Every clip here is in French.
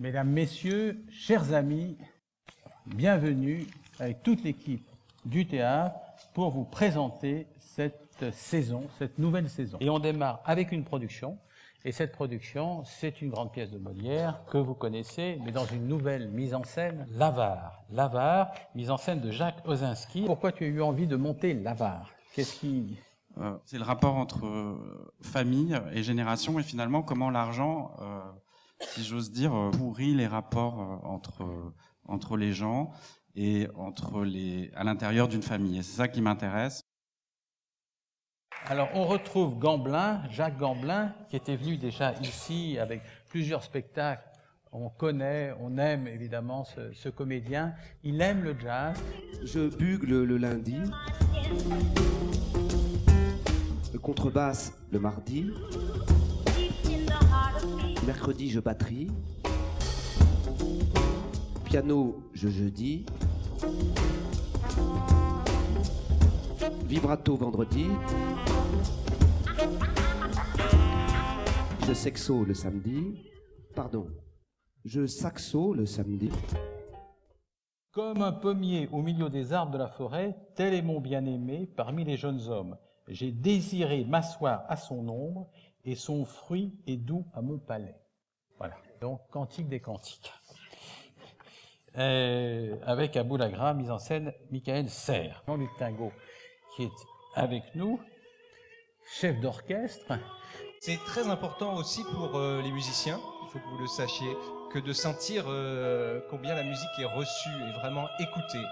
Mesdames, Messieurs, chers amis, bienvenue avec toute l'équipe du théâtre pour vous présenter cette saison, cette nouvelle saison. Et on démarre avec une production, et cette production, c'est une grande pièce de Molière que vous connaissez, mais dans une nouvelle mise en scène, L'Avare. L'Avare, mise en scène de Jacques Osinski. Pourquoi tu as eu envie de monter L'Avare? Qu'est-ce qui... C'est le rapport entre famille et génération, et finalement comment l'argent, si j'ose dire, pourrit les rapports entre les gens et à l'intérieur d'une famille. Et c'est ça qui m'intéresse. Alors, on retrouve Gamblin, Jacques Gamblin, qui était venu déjà ici avec plusieurs spectacles. On connaît, on aime évidemment ce comédien. Il aime le jazz. Je bugle le lundi, le contrebasse le mardi, mercredi je batterie, piano je jeudi, vibrato vendredi, je sexo le samedi, pardon, je saxo le samedi. Comme un pommier au milieu des arbres de la forêt, tel est mon bien-aimé parmi les jeunes hommes. J'ai désiré m'asseoir à son ombre et son fruit est doux à mon palais. Voilà, donc Cantique des Cantiques. Avec à Boulagra, mise en scène Michael Serres. Jean-Luc Tingot, qui est avec nous, chef d'orchestre. C'est très important aussi pour les musiciens, il faut que vous le sachiez, que de sentir combien la musique est reçue et vraiment écoutée.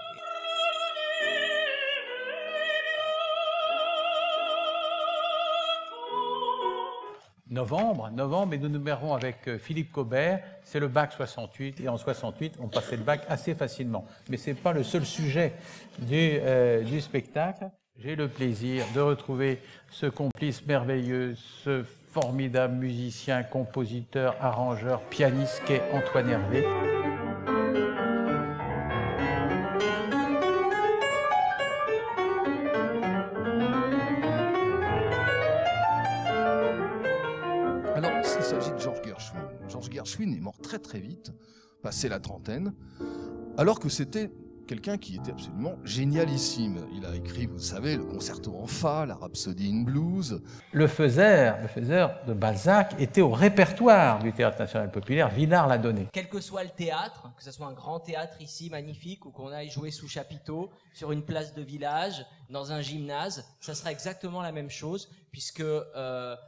Novembre, et nous numérons avec Philippe Cobert, c'est le bac 68, et en 68, on passait le bac assez facilement. Mais c'est pas le seul sujet du spectacle. J'ai le plaisir de retrouver ce complice merveilleux, ce formidable musicien, compositeur, arrangeur, pianiste qu'est Antoine Hervé. Alors, il s'agit de Georges Gershwin. Georges Gershwin est mort très très vite, passé la trentaine, alors que c'était quelqu'un qui était absolument génialissime. Il a écrit, vous savez, le concerto en fa, la Rhapsody in blues. Le faiseur de Balzac était au répertoire du Théâtre National Populaire, Villard l'a donné. Quel que soit le théâtre, que ce soit un grand théâtre ici, magnifique, ou qu'on aille jouer sous chapiteau, sur une place de village, dans un gymnase, ça sera exactement la même chose, puisque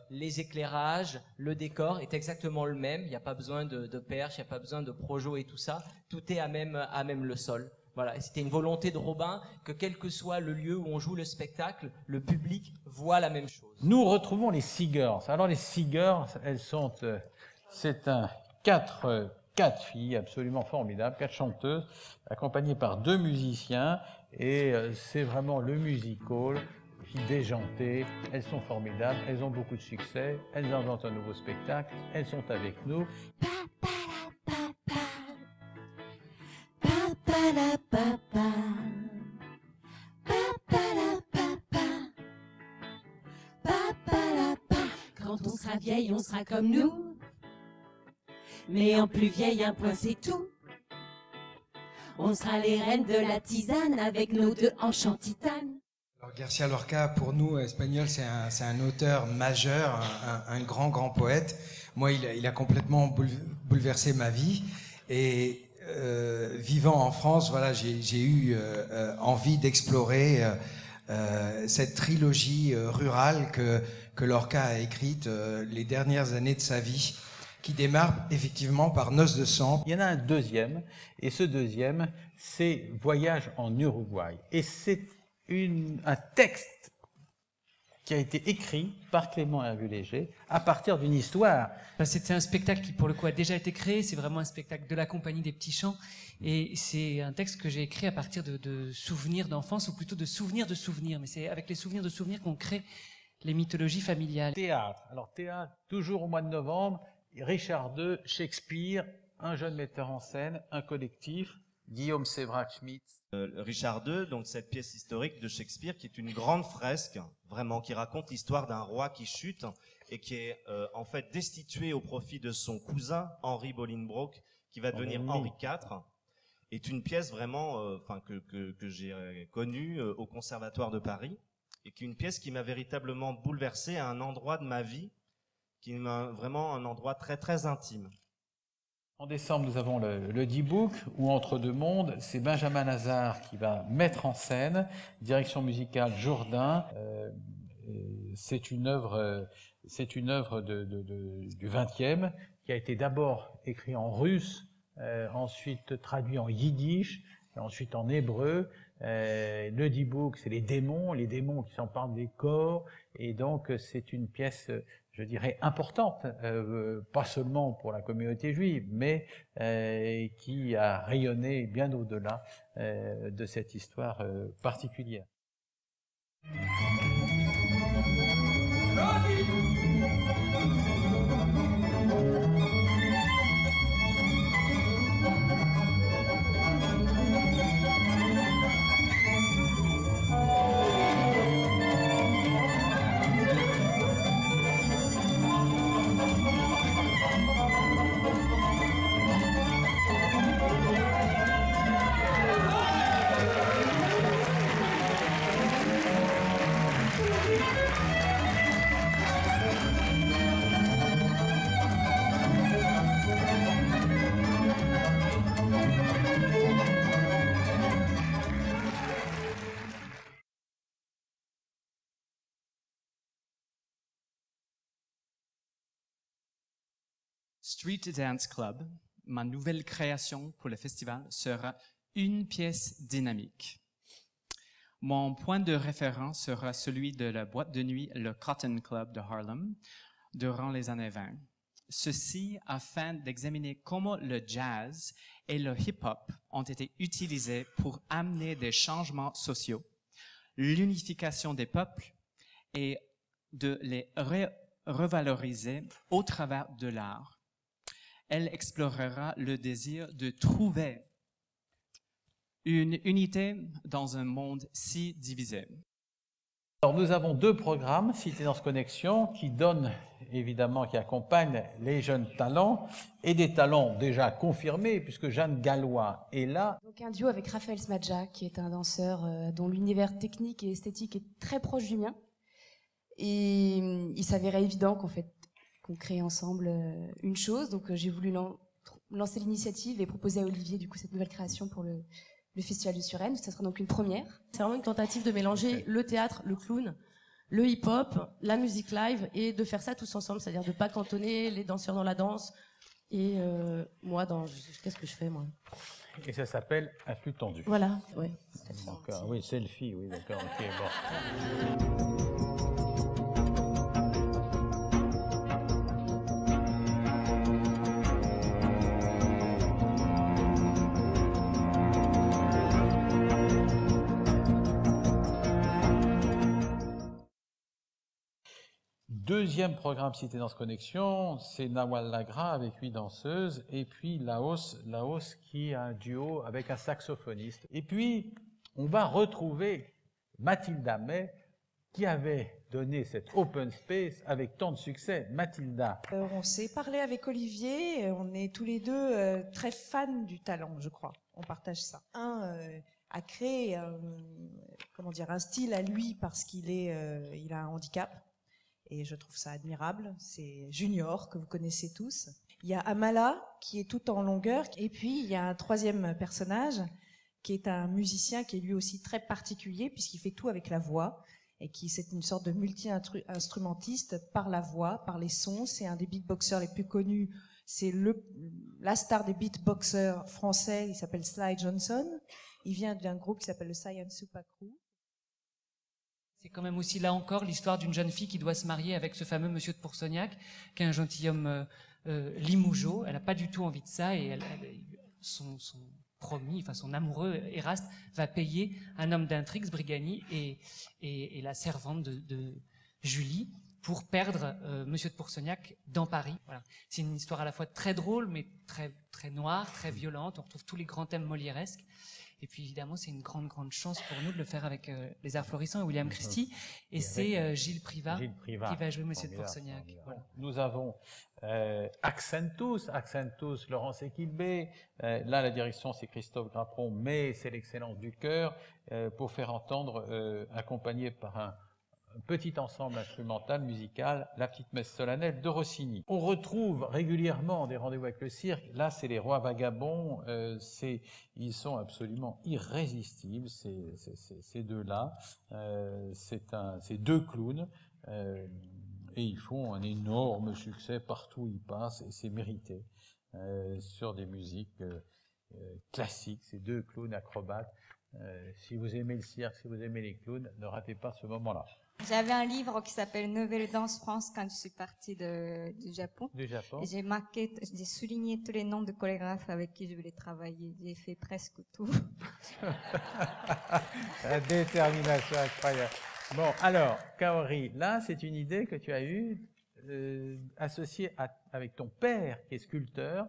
les éclairages, le décor est exactement le même, il n'y a pas besoin de perches, il n'y a pas besoin de projo et tout ça, tout est à même le sol. Voilà, c'était une volonté de Robin que quel que soit le lieu où on joue le spectacle, le public voit la même chose. Nous retrouvons les Seegers. Alors les Seegers, elles sont, quatre filles absolument formidables, 4 chanteuses, accompagnées par 2 musiciens, et c'est vraiment le music hall qui déjanté. Elles sont formidables, elles ont beaucoup de succès, elles inventent un nouveau spectacle, elles sont avec nous. Quand on sera vieille, on sera comme nous. Mais en plus vieille, un point c'est tout. On sera les reines de la tisane avec nos 2 hanches en titane. Alors, García Lorca, pour nous, Espagnols, c'est un auteur majeur, un grand poète. Moi, il a complètement bouleversé ma vie. Et vivant en France, voilà, j'ai eu envie d'explorer cette trilogie rurale que Lorca a écrite les dernières années de sa vie, qui démarre effectivement par Noces de sang. Il y en a un deuxième, et ce deuxième, c'est Voyage en Uruguay. Et c'est un texte qui a été écrit par Clément Hervé Léger à partir d'une histoire. C'était un spectacle qui, pour le coup, a déjà été créé. C'est vraiment un spectacle de la Compagnie des Petits Chants. Et c'est un texte que j'ai écrit à partir de souvenirs d'enfance, ou plutôt de souvenirs de souvenirs. Mais c'est avec les souvenirs de souvenirs qu'on crée les mythologies familiales. Théâtre. Alors théâtre, toujours au mois de novembre, Richard II, Shakespeare, un jeune metteur en scène, un collectif, Guillaume Sévrac-Schmitt. Richard II, donc cette pièce historique de Shakespeare qui est une grande fresque, vraiment, qui raconte l'histoire d'un roi qui chute et qui est en fait destitué au profit de son cousin Henry Bolingbroke, qui va devenir Henri IV, est une pièce vraiment, que j'ai connue au Conservatoire de Paris, et qui est une pièce qui m'a véritablement bouleversé à un endroit de ma vie, qui est vraiment un endroit très très intime. En décembre, nous avons le D-Book, ou Entre deux mondes. C'est Benjamin Lazare qui va mettre en scène, direction musicale Jourdain. C'est une œuvre du XXe qui a été d'abord écrite en russe, ensuite traduit en yiddish, et ensuite en hébreu. Le D-Book, c'est les démons qui s'emparent des corps, et donc c'est une pièce, je dirais, importante, pas seulement pour la communauté juive, mais qui a rayonné bien au-delà de cette histoire particulière. Street Dance Club, ma nouvelle création pour le festival, sera une pièce dynamique. Mon point de référence sera celui de la boîte de nuit, le Cotton Club de Harlem, durant les années 20. Ceci afin d'examiner comment le jazz et le hip-hop ont été utilisés pour amener des changements sociaux, l'unification des peuples et de les revaloriser au travers de l'art. Elle explorera le désir de trouver une unité dans un monde si divisé. Alors nous avons deux programmes, Cité-Danse Connexion, qui donnent, évidemment, qui accompagnent les jeunes talents, et des talents déjà confirmés, puisque Jeanne Gallois est là. Donc un duo avec Raphaël Smadja, qui est un danseur dont l'univers technique et esthétique est très proche du mien. Et il s'avérait évident qu'on crée ensemble une chose. Donc j'ai voulu lancer l'initiative et proposer à Olivier du coup cette nouvelle création pour le Festival de Suresnes. Ça sera donc une première. C'est vraiment une tentative de mélanger le théâtre, le clown, le hip-hop, la musique live, et de faire ça tous ensemble, c'est-à-dire de pas cantonner les danseurs dans la danse et moi qu'est-ce que je fais moi. Et ça s'appelle un flux tendu. Voilà, ouais. D'accord, oui, selfie, oui, d'accord, ok, bon. Deuxième programme Cité-Danse Connexion, c'est Nawal Lagra avec 8 danseuses, et puis Laos qui a un duo avec un saxophoniste. Et puis, on va retrouver Mathilda May, qui avait donné cet open space avec tant de succès. Mathilda. On s'est parlé avec Olivier, on est tous les deux très fans du talent, je crois. On partage ça. A créé un style à lui parce qu'il il a un handicap. Et je trouve ça admirable. C'est Junior, que vous connaissez tous. Il y a Amala, qui est tout en longueur. Et puis, il y a un troisième personnage, qui est un musicien qui est lui aussi très particulier, puisqu'il fait tout avec la voix. Et c'est une sorte de multi-instrumentiste par la voix, par les sons. C'est un des beatboxers les plus connus. C'est la star des beatboxers français. Il s'appelle Sly Johnson. Il vient d'un groupe qui s'appelle le Saiyan Super Crew. C'est quand même aussi, là encore, l'histoire d'une jeune fille qui doit se marier avec ce fameux monsieur de Pourceaugnac, qui est un gentilhomme limougeot. Elle n'a pas du tout envie de ça, et son promis, son amoureux, Eraste, va payer un homme d'intrigue, Brigani, et la servante de Julie, pour perdre monsieur de Pourceaugnac dans Paris. Voilà. C'est une histoire à la fois très drôle, mais très, très noire, très violente. On retrouve tous les grands thèmes molièresques. Et puis évidemment, c'est une grande, grande chance pour nous de le faire avec les Arts Florissants et William Christie. Et c'est Gilles Privat qui va jouer Monsieur de Pourceaugnac. Voilà. Nous avons Accentus, Laurence Equilbé. Là, la direction, c'est Christophe Grappon, mais c'est l'excellence du chœur pour faire entendre, accompagné par un petit ensemble instrumental, musical, la petite messe solennelle de Rossini. On retrouve régulièrement des rendez-vous avec le cirque. Là, c'est les Rois Vagabonds. Ils sont absolument irrésistibles, ces deux-là. C'est deux clowns. Et ils font un énorme succès partout où ils passent, et c'est mérité. Sur des musiques classiques, ces deux clowns acrobates. Si vous aimez le cirque, si vous aimez les clowns, ne ratez pas ce moment-là. J'avais un livre qui s'appelle Nouvelle Danse France quand je suis partie du Japon. Du Japon. Et j'ai souligné tous les noms de chorégraphes avec qui je voulais travailler. J'ai fait presque tout. La détermination incroyable. Bon, alors, Kaori, là, c'est une idée que tu as eue, associée avec ton père, qui est sculpteur.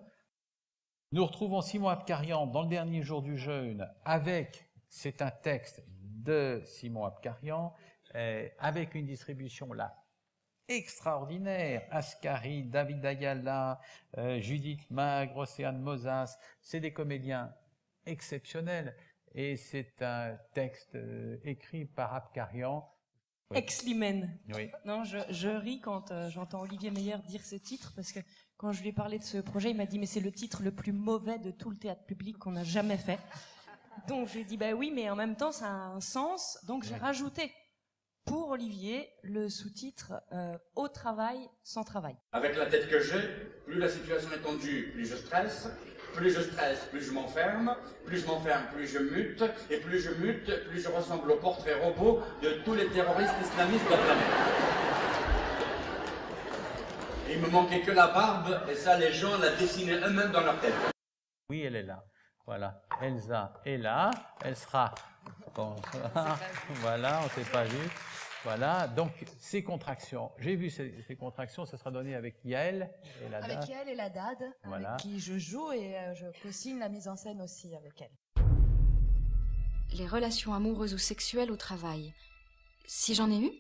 Nous retrouvons Simon Abkarian dans Le Dernier jour du jeûne, c'est un texte de Simon Abkarian, avec une distribution là extraordinaire. Ascari, David Ayala, Judith Magre, Océane Mosas, c'est des comédiens exceptionnels. Et c'est un texte écrit par Abkarian. Oui. Ex-Limen. Oui. Non, je ris quand j'entends Olivier Meyer dire ce titre, parce que quand je lui ai parlé de ce projet, il m'a dit « mais c'est le titre le plus mauvais de tout le théâtre public qu'on a jamais fait ». Donc je lui ai dit « bah oui, mais en même temps ça a un sens ». Donc j'ai rajouté pour Olivier le sous-titre « Au travail, sans travail ». Avec la tête que j'ai, plus la situation est tendue, plus je stresse. Plus je stresse, plus je m'enferme. Plus je m'enferme, plus je mute. Et plus je mute, plus je ressemble au portrait robot de tous les terroristes islamistes de la planète. Et il me manquait que la barbe, et ça, les gens la dessinaient eux-mêmes dans leur tête. Oui, elle est là. Voilà. Elsa est là. Elle sera... Bon, voilà, on ne s'est pas vu. Voilà, donc ces contractions, j'ai vu ces contractions, ça sera donné avec Yael et la Dad. Avec Yael et la Dad, voilà. Avec qui je joue et je co-signe la mise en scène aussi avec elle. Les relations amoureuses ou sexuelles au travail. Si j'en ai eu,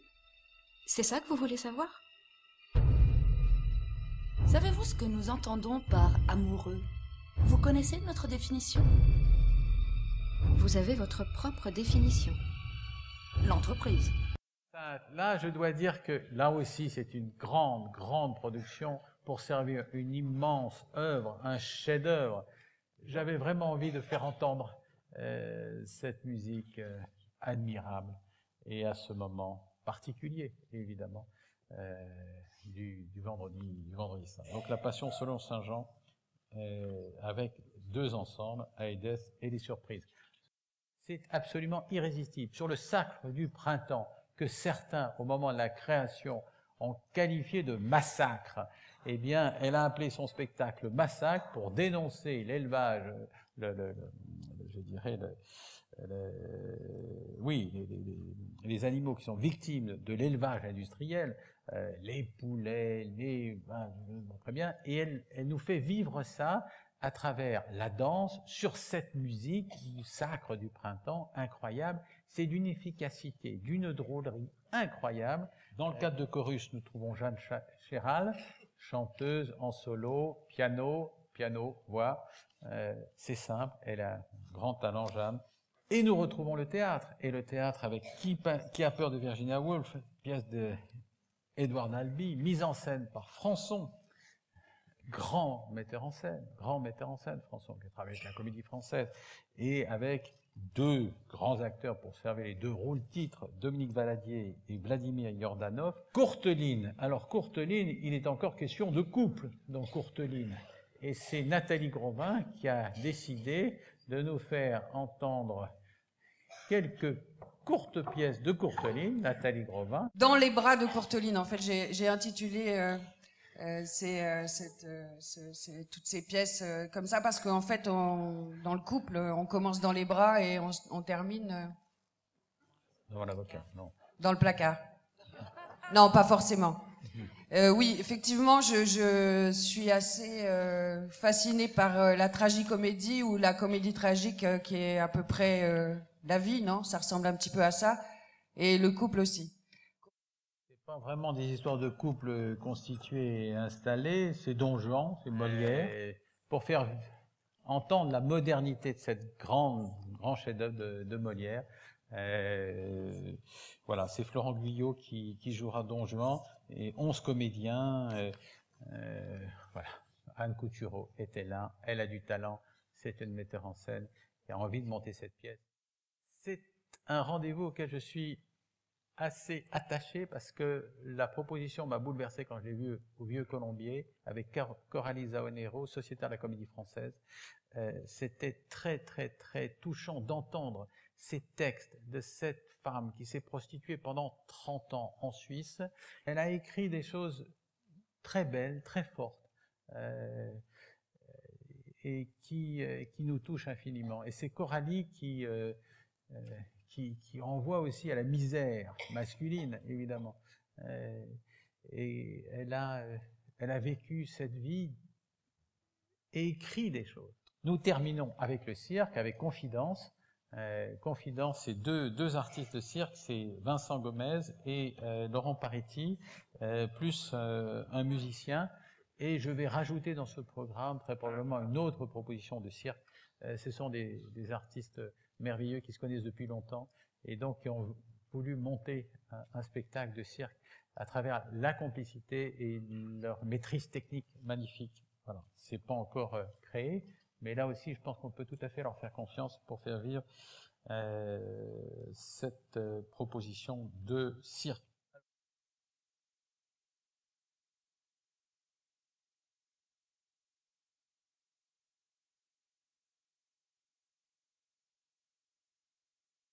c'est ça que vous voulez savoir? Savez-vous ce que nous entendons par amoureux? Vous connaissez notre définition? Vous avez votre propre définition. L'entreprise. Là, je dois dire que là aussi, c'est une grande, grande production pour servir une immense œuvre, un chef-d'œuvre. J'avais vraiment envie de faire entendre cette musique admirable et à ce moment particulier, évidemment, du vendredi saint. Donc la Passion selon saint Jean, avec deux ensembles, Aïdès et les surprises. C'est absolument irrésistible. Sur le sacre du printemps, que certains, au moment de la création, ont qualifié de massacre, eh bien, elle a appelé son spectacle massacre pour dénoncer l'élevage, les animaux qui sont victimes de l'élevage industriel, les poulets, très bien, et elle nous fait vivre ça à travers la danse, sur cette musique du sacre du printemps, incroyable. C'est d'une efficacité, d'une drôlerie incroyable. Dans le cadre de Chorus, nous trouvons Jeanne Chéral, chanteuse en solo, piano, voix. C'est simple, elle a un grand talent, Jeanne. Et nous retrouvons le théâtre. Et le théâtre avec Qui a peur de Virginia Woolf, pièce de Edward Albee, mise en scène par Françon. Grand metteur en scène, François, qui travaille avec la Comédie Française, et avec deux grands acteurs pour servir les deux rôles-titres, Dominique Valadier et Vladimir Yordanov. Courteline, alors Courteline, il est encore question de couple dans Courteline, et c'est Nathalie Grovin qui a décidé de nous faire entendre quelques courtes pièces de Courteline, Nathalie Grovin. Dans les bras de Courteline, en fait, j'ai intitulé... toutes ces pièces comme ça parce qu'en fait dans le couple on commence dans les bras et on termine devant l'avocat, non. Dans le placard. Non, pas forcément. Oui, effectivement, je suis assez fascinée par la tragicomédie ou la comédie tragique qui est à peu près la vie, non? Ça ressemble un petit peu à ça. Et le couple aussi. C'est pas vraiment des histoires de couple constituées et installées, c'est Don Juan, c'est Molière. Et pour faire entendre la modernité de cette grand chef-d'œuvre de Molière, voilà, c'est Florent Guyot qui jouera Don Juan, et 11 comédiens, voilà. Anne Coutureau était là, elle a du talent, c'est une metteur en scène, qui a envie de monter cette pièce. C'est un rendez-vous auquel je suis assez attaché parce que la proposition m'a bouleversé quand je l'ai vu au Vieux Colombier avec Coralie Zaonero, sociétaire de la Comédie Française. C'était très très très touchant d'entendre ces textes de cette femme qui s'est prostituée pendant 30 ans en Suisse. Elle a écrit des choses très belles, très fortes, et qui nous touchent infiniment. Et c'est Coralie qui renvoie aussi à la misère masculine, évidemment. Et elle a vécu cette vie et écrit des choses. Nous terminons avec le cirque, avec Confidence. Confidence, c'est deux artistes de cirque, c'est Vincent Gomez et Laurent Paretti, plus un musicien. Et je vais rajouter dans ce programme très probablement une autre proposition de cirque. Ce sont des artistes merveilleux qui se connaissent depuis longtemps et donc qui ont voulu monter un spectacle de cirque à travers la complicité et leur maîtrise technique magnifique. Voilà, c'est pas encore créé, mais là aussi je pense qu'on peut tout à fait leur faire confiance pour faire vivre cette proposition de cirque.